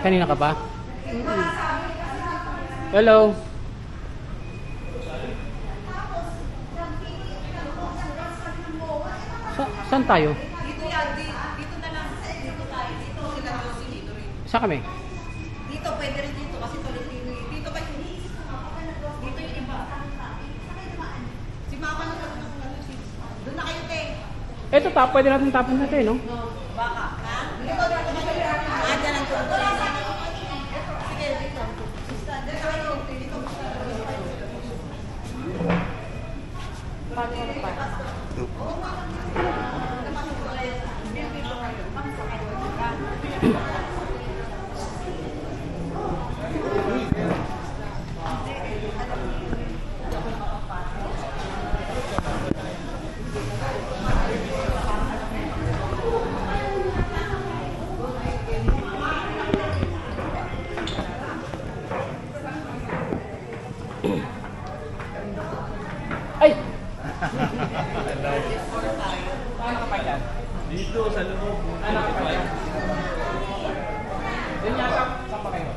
Kanina ka pa? Hello. Saan tayo? Dito yan, dito na lang. Dito tayo. Dito sila Josie, dito rin. Saan kami? Dito, pwede rin dito kasi Tolentino. Dito ba yun? Dito yung iba. Si Mama na lang. Doon na kayo, te. Eto, pwede natin tapon natin, no? Baka. Ha? Dito, dito. Dyan ang tuto. Sige, dito. Dyan kayo. Dito. Paano pa? Ay! Dito sa loob. Ano ka pa yan? Yan yata. Saan pa kayo?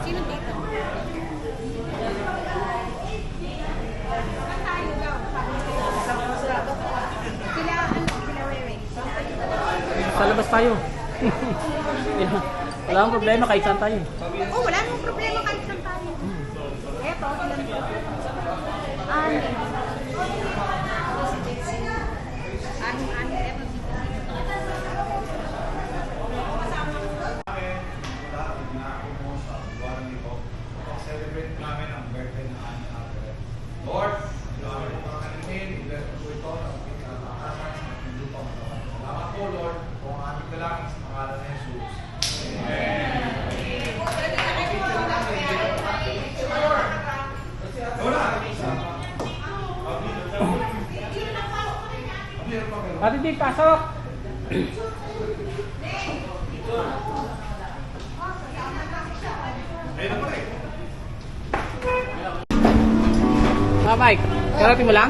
Sino dito? Sa labas tayo. Wala akong problema kahit saan tayo. Oh, wala namang problema kahit saan tayo. Eto, ilan po? Anim. Anim, eto. Celebrate namin ang birthday ng aming ate. Lord, Lord, mga kanitin, i-bless mo po ito ng aking kalakasan sa ating lupang mga. Salamat po, Lord, kung aming dalangin sa pangalan ni Jesus. Ate Di, pasok! Mike, karating mo lang?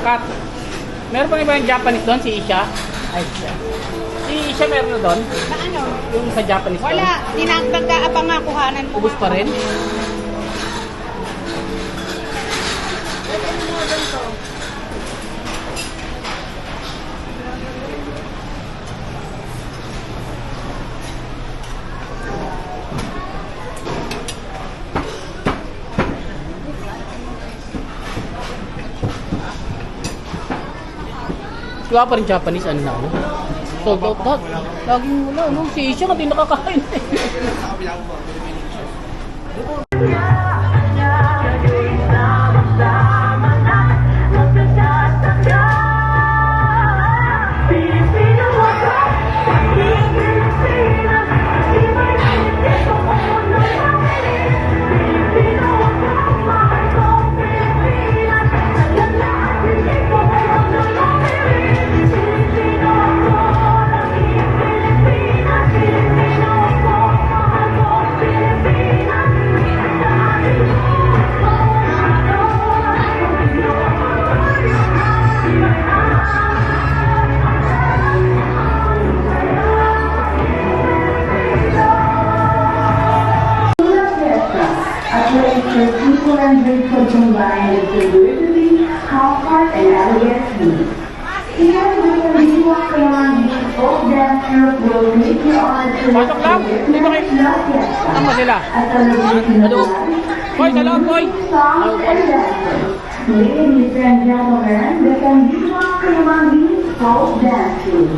Kat, meron pa iba yung Japanese doon? Si Isha? Ay, Isha. Si Isha meron na doon? Na ano? Yung sa Japanese doon? Wala. Nagkaabang nga kuhanan ko. Ubus pa rin? Wala pa rin Japanese, ano na, ano? Sold out lahat. Laging wala, ano? Si Isha nga, di nakakain. People and drinks are combined with diversity, comfort, and elegance. Here we can be walking on the folk dancers will make you honor to Pasok lang. Dito kayo. Tama sila. Ano? Boy, sa loob, boy. Ladies and gentlemen, we can be walking among these folk dancers.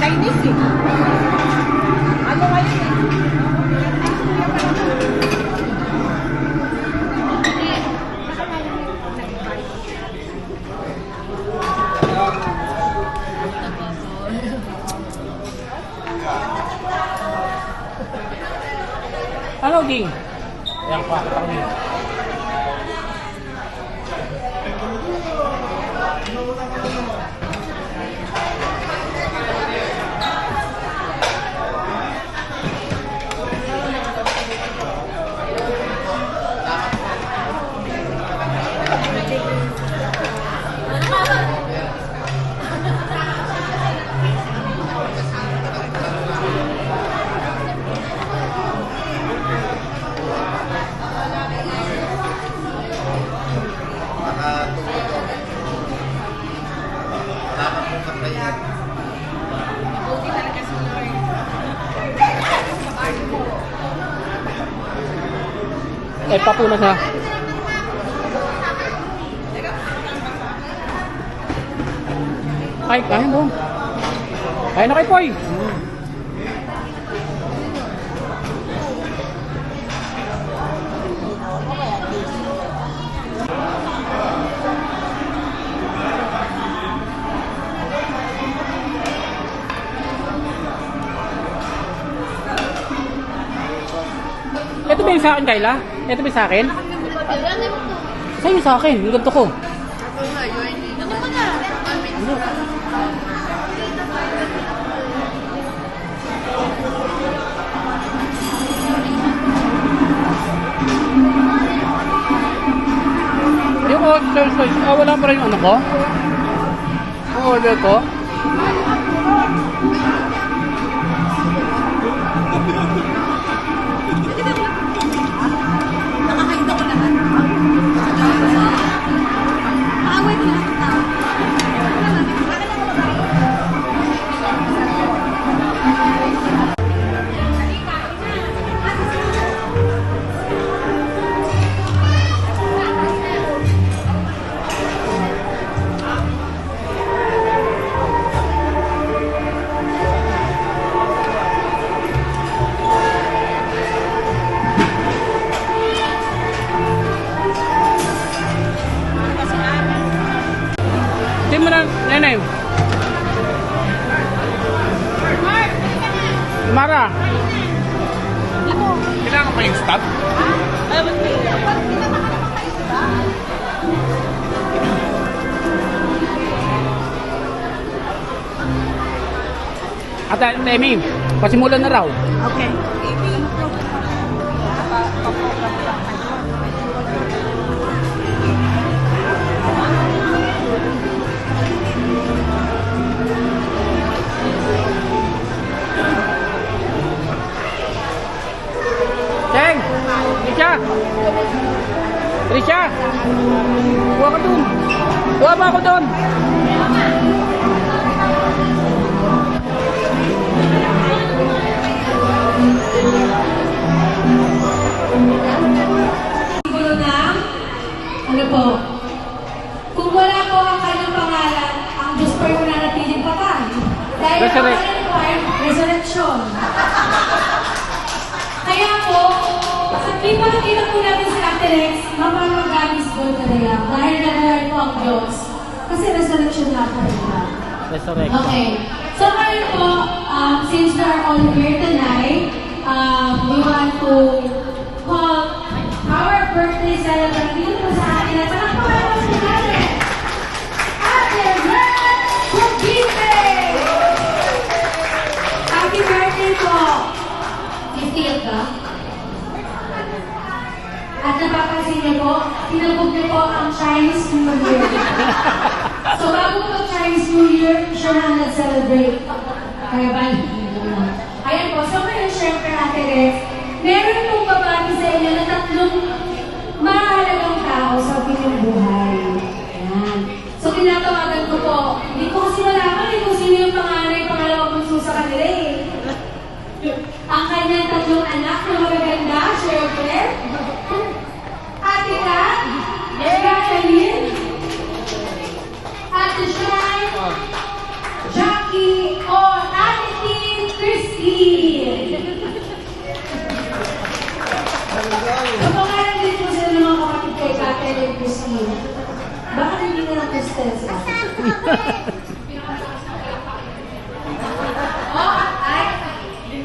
Chinese eh. Ano ngayon eh? Ano, Ding? Ayan pa, kami. Eh, papunas na. Ay, kain mo. Kain na kay Poy. Ito ba yung sa akin, Kayla? Ito ba yung sa akin? Sa'yo yung sa akin, yung ganito ko. Yung order ko, wala pa rin yung ano ko? Yung order ko? Nakakain ako lahat. Paaway ko lahat ng tao. Hindi mo na, nenay. Mara. Kailangan pa yung stop? Ate, Emi, pasimulan na raw. Okay. Tuwa ba ako doon? Simbolo ng, ano po, kung wala po ang kanyang pangalan, ang Diyos po ay mananatiling patay. Dahil ang Resurrect. pangalan po ay resurrection. Kaya po, sa ipakikita po natin si Ate Rex, mamamagalis po talaga. Dahil nagalan po ang Diyos. Kasi resurrection na po rin. Resurrect. Okay. So ngayon po, since we are all here tonight, we want to call our birthday celebrant dito po sa atin. At saka po natin natin, Ate Rex Cubite! Happy birthday po! 50th ka? At napapansin niyo po, tinagog niyo po ang Chinese New Year. So bago po Chinese New Year, siya na nag-celebrate. Kaya ba? Ayan po, so ngayon syempre Ate Rex, meron pong babati sa inyo na tatlong mahalagang tao sa pinyong buhay. Ayan. So tinatawagan ko po, hindi ko kasi malaman kung sino yung panganay, pangalawa bunso sa kanila eh. Ang kanyang tatlong anak na magaganda, syempre. Ate Kat, Jacqueline, Ate Shai, Jackie, o Ate Tin, Christine. Kapangalan din po sila ng mga kapatid kay Kate and Christine. Bakit hindi na lang Christine?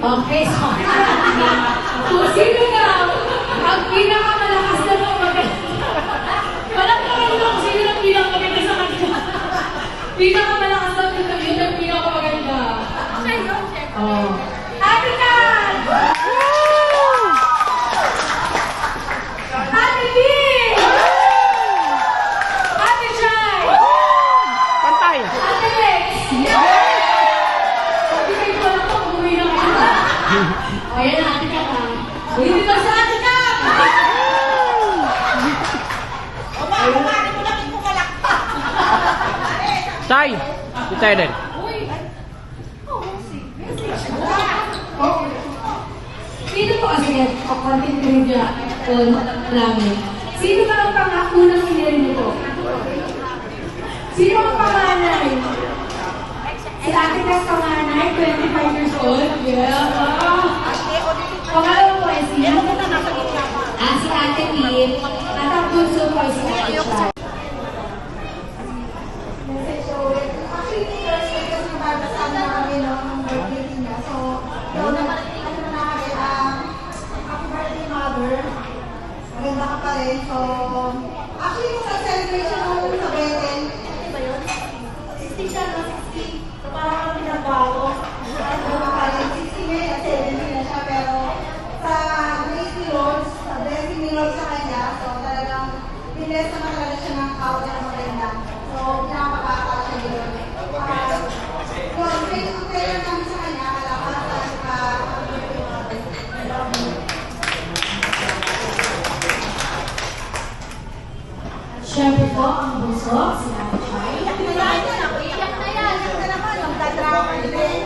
Okay, so kung sino na ang pinakamalakas na magaganda. Walang karoon kung sino ang pinakamaganda sa kanila. Pinakamalakas na magaganda, yun ang pinakamaganda. Oh. Ate Kat! Ate Lee! Ate Jai! Pantay! Ate Lex! Sabi kayo ko lang po, umuwi na kayo. O yan, Ate Kat ha. Hindi ba sa Ate Kat? Tay! Si Tay din. Uy! Sino po kasi yan? O content trivia namin. Sino ba ang pangakunang hinirin nito? Sino ang panganay? Si Ate Kat panganay, 25 years old. Yeah. Pangalawa po ay si si Ate Tin. At ang bunso po ay si Ate Shai. Actually, Thursday kasi babasama kami ng birthday niya. So, yun, ano na kami, happy birthday, mother. Maganda ka pa rin. So, actually, kung sa celebration namin sa Bethel, 60 siya, no? 60. So, parang kami pinagbago. Ano pa rin, 60 ngayon, 70 na siya. Pero, sa Grace ni Lord, sa blessing ni Lord sa kanya, so, talagang pinless naman talaga siya ng kawan na maganda. So, pinapabata siya yun. Yun, prayer namin sa kanya, kalakasan, Siyempre po, ang bunso, si Ate Shai. Iyak na yan. Iyak na naman. Magdadrama din.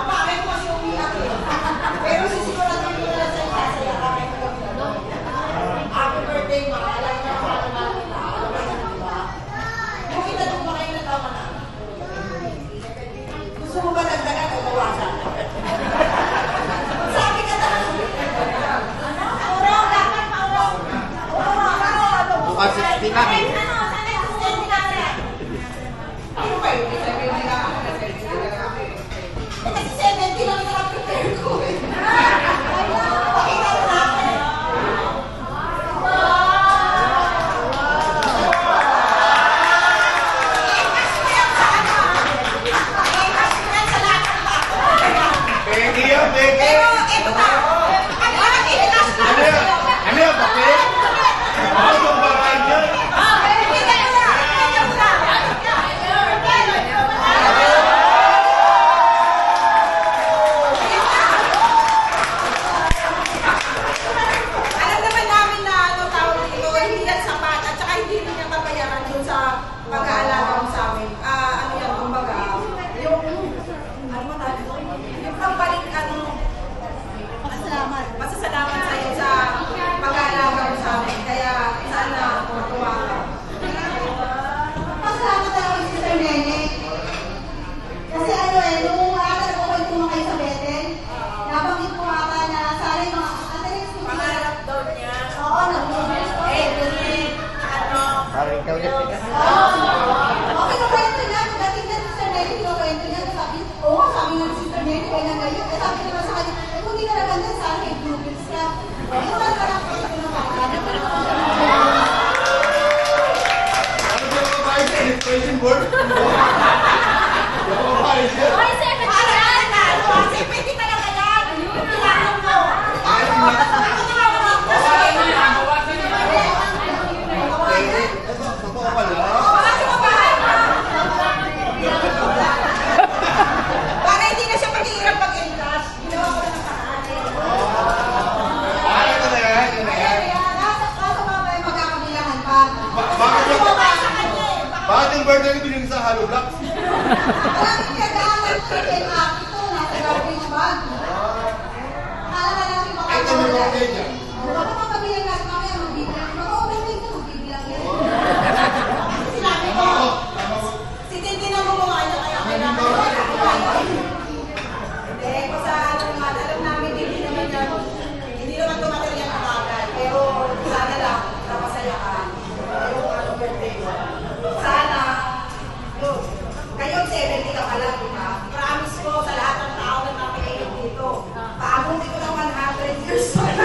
Bakit mo kasi umiyak eh? Pero sisigurado ko na sa isasaya kami. Happy birthday, mga alam na mga naman. Kung itanong ba kayo na tama na? Gusto mo ba nagdagan o bawasan? Sabi ka na. Maurong, dapat maurong. Bukas 60 kami. Ano ba yun? Kasi 70 lang yung prepare ko eh. Pakita mo namin. Peki yun, peki. Pero ito na. Ano Ano yun? Ano yun, bakit? Ano yung babae dyan? Question board? Ay, 70 yan! 70 talaga yan! Kailangan mo! Totoo pala. Para hindi na siya maghihirap mag-encash. Ginawa ko na ng paraan. Ito na yan, ito na yan. Kaya nasa mamaya magkakabilangan pa. Bakit yung birthday ko binili sa Hollow Blocks? Maraming kagaanan chicken up. Ito, nasa garbage bag. Akala na lang yung Ito may birthday dyan. Baka mapabilang natin mamaya magbibilang. Mag-overtake ko, magbibilang yan. Sinabi ko, si Tintin ang gumawa niya kaya kailangan ko. Hindi, kung sa ano naman, alam namin, hindi naman yan. Hindi naman tumatal yan ang bagay. Pero sana lang, napasaya ka. Yung ano birthday mo. Sana, yun. Kayo 70 ka pala, di ba? Promise ko sa lahat ng tao na nakikinig dito, paabuti ko ng 100 years old.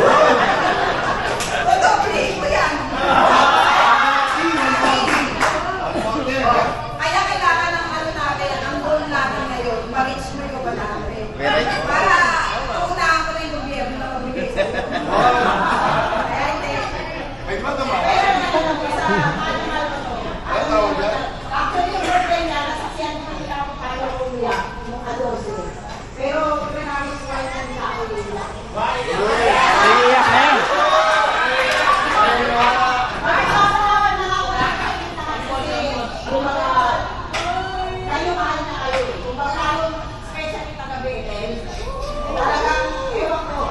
Dodoble ko yan. Kaya kailangan ng ano natin, ang goal natin ngayon, ma-reach mo yung 100. Para uunahan ko na yung gobyerno na mabigay sa iyo. Kaya hindi. Ay, ba't naman? Kaya naman sa animal ko to. Ang tawag yan? Actually, yung birthday niya, nasaksiyan ko nila ako tayo umiyak nung 14. Pero, pinamit ko yan sa ako umiyak. Iiyak na yan. Yung mga, kayo mahal na kayo. Kung baka yung special kita gabi, talagang, ewan ko,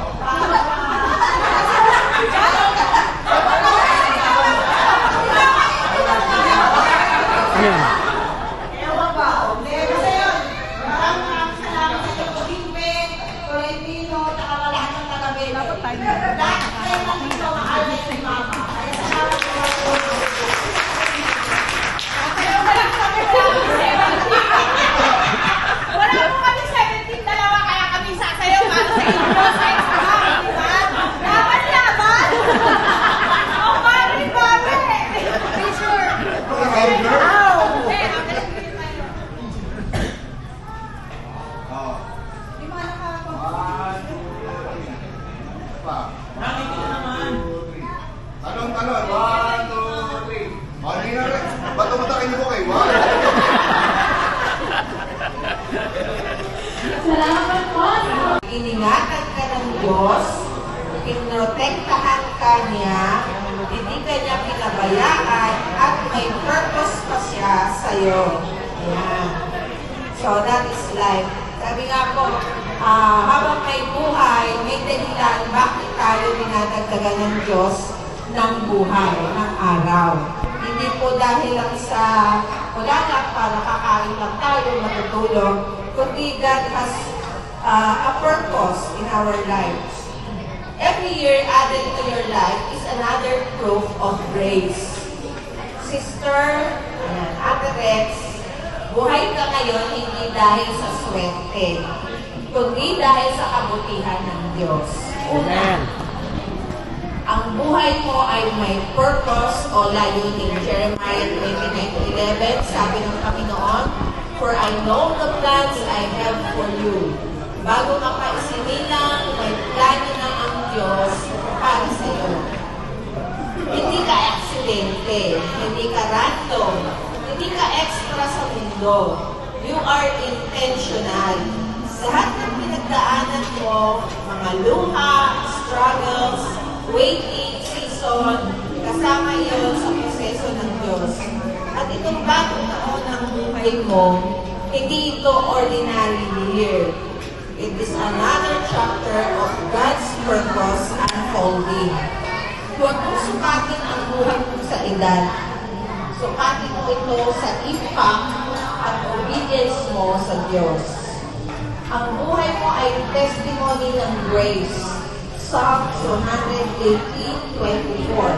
Ano yan? ewan ba? Hindi, kasi yun, maraming salamat sa iyo, Bimbe, Tolentino, tsaka lahat ng kagabi. Lahat kayo nandito, mahal na yung mama. Kaya salamat sa iyo. Wala po kami 17, dalawa kaya kami sasayaw para sa inyo sa extra, di ba? Laban-laban! O, pare-pare! Picture! Burger? Eh, ang galing din tayo. Oo. Yung mga Pa. Talon, talon. 1, 2, 3. Oh, hindi na rin. Ba't tumatakin niyo po kayo? 1. Salamat po. Iningatan ka ng Diyos, pinotektahan ka niya, hindi ka niya pinabayaan, at may purpose pa siya sa'yo. Ayan. So that is life. Sabi nga po, habang may buhay, may dahilan bakit tayo dinadagdagan ng Diyos ng buhay, ng araw. Hindi po dahil lang sa wala lang para kakain lang tayo, matutulog, kundi God has a purpose in our lives. Every year added to your life is another proof of grace. Sister, Ate Rex, buhay ka ngayon hindi dahil sa swerte, kundi dahil sa kabutihan ng Diyos. Amen. Ang buhay mo ay may purpose o layunin. Jeremiah 29:11, sabi ng Panginoon, "For I know the plans I have for you." Bago ka pa isinilang, may plano na ang Diyos para sa iyo. Hindi ka aksidente, hindi ka random, hindi ka extra sa mundo. You are intentional. Lahat ng pinagdaanan mo, mga luha, struggles, waiting, season, kasama iyon sa proseso ng Diyos. At itong bagong taon ng buhay mo, hindi ito ordinary year. It is another chapter of God's purpose unfolding. Huwag mong sukatin ang buhay mo sa edad. Sukatin mo ito sa impact at obedience mo sa Diyos. Ang buhay mo ay testimony ng grace. Psalm 118:24.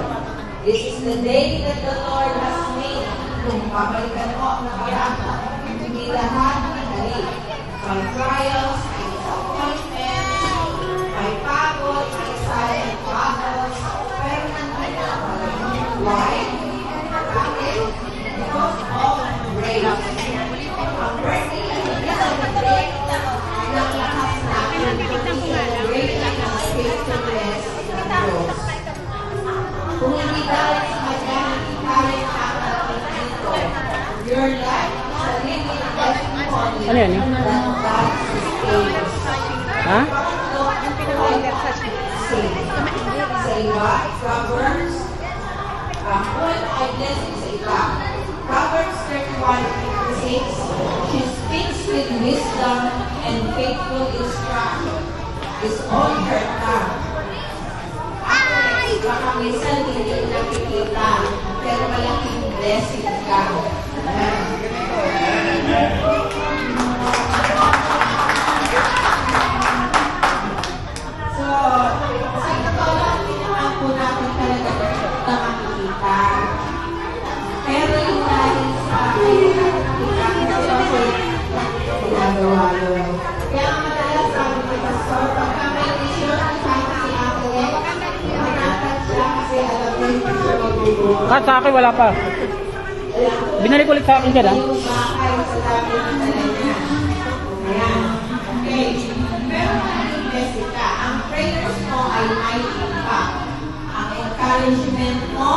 This is the day that the Lord has made. Kung pabalikan mo ang nagayaka, hindi lahat madali. May trials, may disappointments, may pagod, may silent battles, pero nandito pa rin. Why? Bakit? Because of Ano yan? Ha? Proverbs 31:6. She speaks with wisdom and faithful instruction is all her tongue. Baka minsan hindi nakikita, pero malaking blessing ka. So, sa totoo lang, tinamaan po natin talaga na makikita. Pero yung dahil sa ginagawa yun. Kaya madalas sabi ni Pastor, pagka may issue, kasama si Ate, manatag siya kasi alam niya yung picture magugulo. Kahit sa akin, wala pa. Binalik ulit sa akin ka na. Yung bakay sa dami ng dala niya. Ayan. Okay. Pero maging blessed ka. Ang prayers mo ay may impact. Ang encouragement mo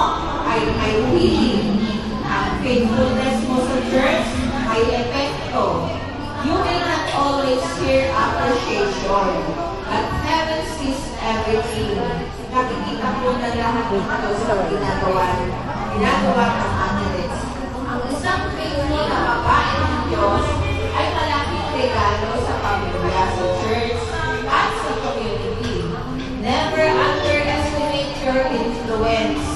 ay may healing. Ang faithfulness mo sa church may epekto. You may not always hear appreciation, but heaven sees everything. Nakikita po na lahat ng ito sa ginagawa ng Angeles. Ang isang faithful na babae ng Diyos ay malaking regalo sa pamilya, sa church, at sa community. Never underestimate your influence.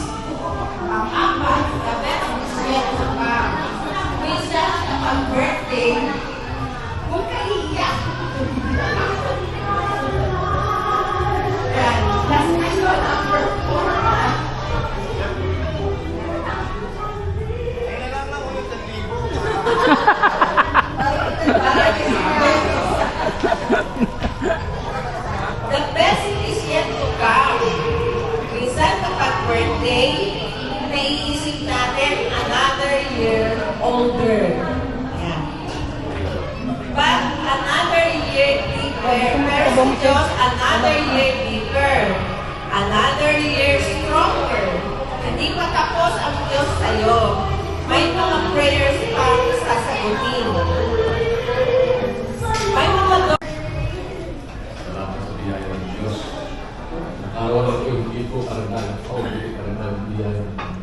Pang-apat, the best is yet to come. Minsan, kapag birthday, huwag ka iiyak. Yan. Last question, number 4. The best is yet to come. Minsan kapag birthday, naiisip natin another year older. Yan. But another year deeper. Pero sa Diyos, another year deeper. Another year stronger. Hindi pa tapos ang Diyos sa'yo. May mga prayers pa sasagutin. May mga Salamat sa biyaya ng Diyos. Araw na ito, hindi po karandalan o hindi karandalan biyaya ng Diyos.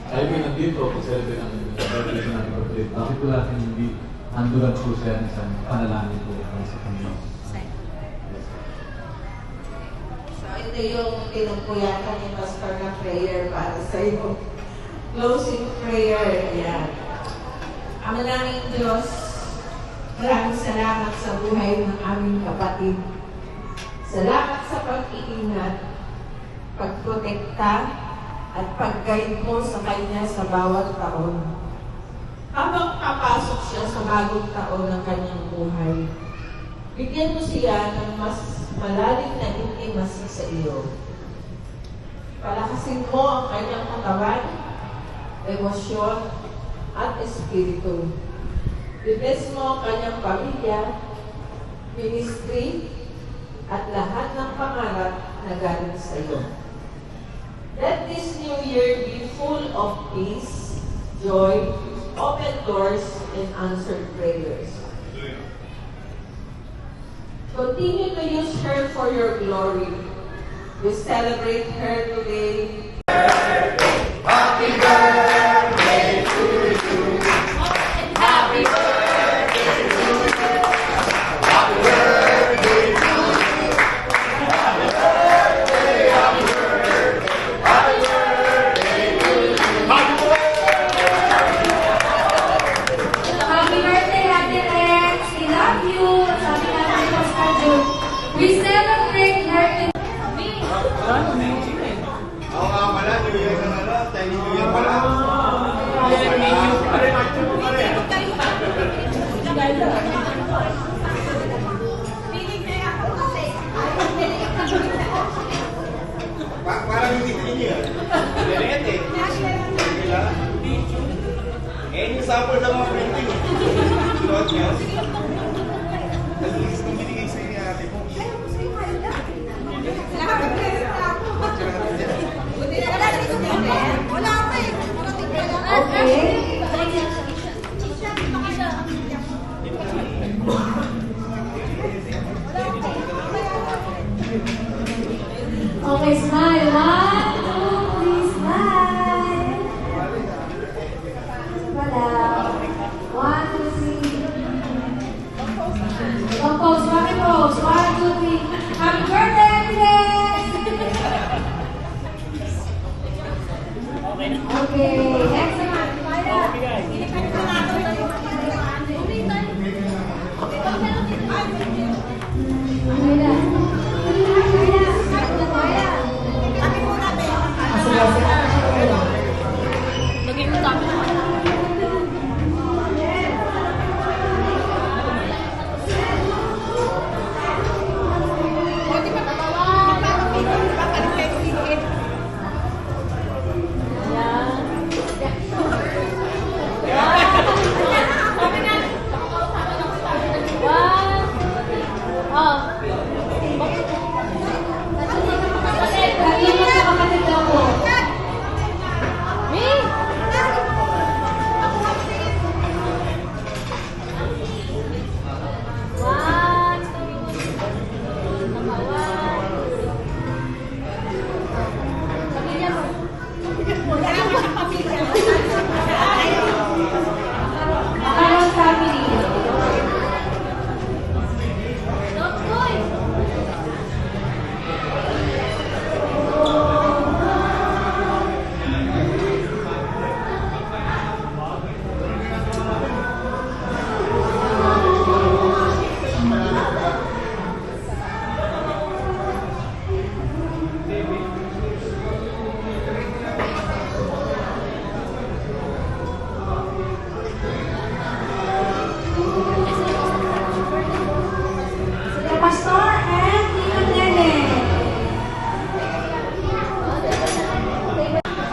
Tayo po nandito kung celebrate ang birthday ng birthday. Bakit po natin hindi handulan po siya ng isang panalangin po para sa Panginoon. So, ito yung pinagpuyatan ni Pastor na prayer para sa iyo. Closing prayer. Ayan. Ama naming Diyos, maraming salamat sa buhay ng aming kapatid. Salamat sa pag-iingat, pagprotekta, at pag-guide mo sa kanya sa bawat taon. Habang papasok siya sa bagong taon ng kanyang buhay, bigyan mo siya ng mas malalim na intimacy sa iyo. Palakasin mo ang kanyang katawan, emosyon, at espiritu. Bless mo ang kanyang pamilya, ministry, at lahat ng pangarap na galing sa iyo. Let this new year be full of peace, joy, open doors, and answered prayers. Continue to use her for your glory. We celebrate her today. Happy birthday to you. Happy birthday to you. Happy birthday to you. Happy birthday, happy birthday. Happy birthday to you. Happy Happy birthday, Ate Rex! We love you! Sabi natin po sa June. We celebrate her today. Oo nga pala, New Year na pala. Thank you, New Year pala. Parang hindi New Year. Ganyan eh. Eh, yung sample sa mga printing. Suot niya. Nag-list kong binigay sa inyo ate mo. Wala pa eh. Okay.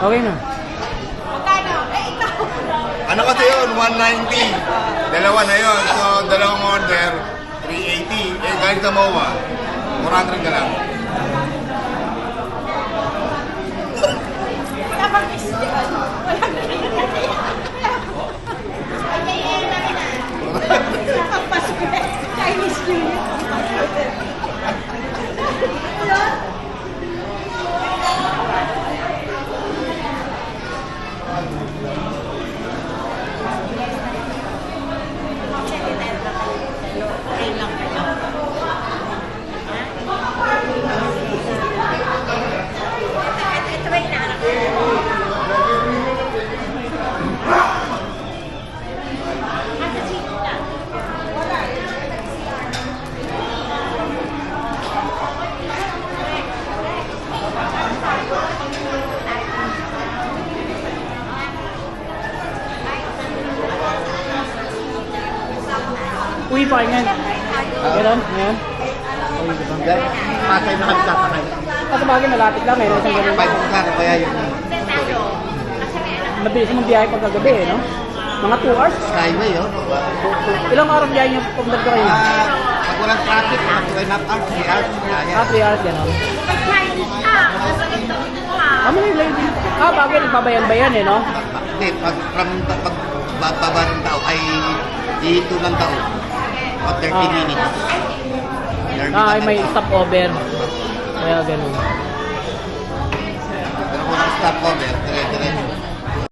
Okay na. Ano kasi yun? 190. Dalawa na yun. So, dalawang order, 380. Eh, kahit sa MOA, 400 ka lang. Chinese New Year. Uwi pa kayo ngayon. Ganon, ngayon. Uwi pa. Patay na kami sasakay. Kasi bagay malapit lang eh. Isang gabi. 5 sana kaya yun. Mabilis mong biyahe pag kagabi eh, no? Mga 2 hours. Skyway, oh. Ilang araw biyahe niyo pag nagka kayo? Pag walang traffic, mga 2.5 hours, 3 hours, kaya. 3 hours, gano'n. Ano yung lady? Bagay nagbabayan-bayan eh, no? Hindi, pag baba ng tao ay dito ng tao. At 30 minutes. Ay, may stopover. Kaya gano'n. Pero kung ang stopover,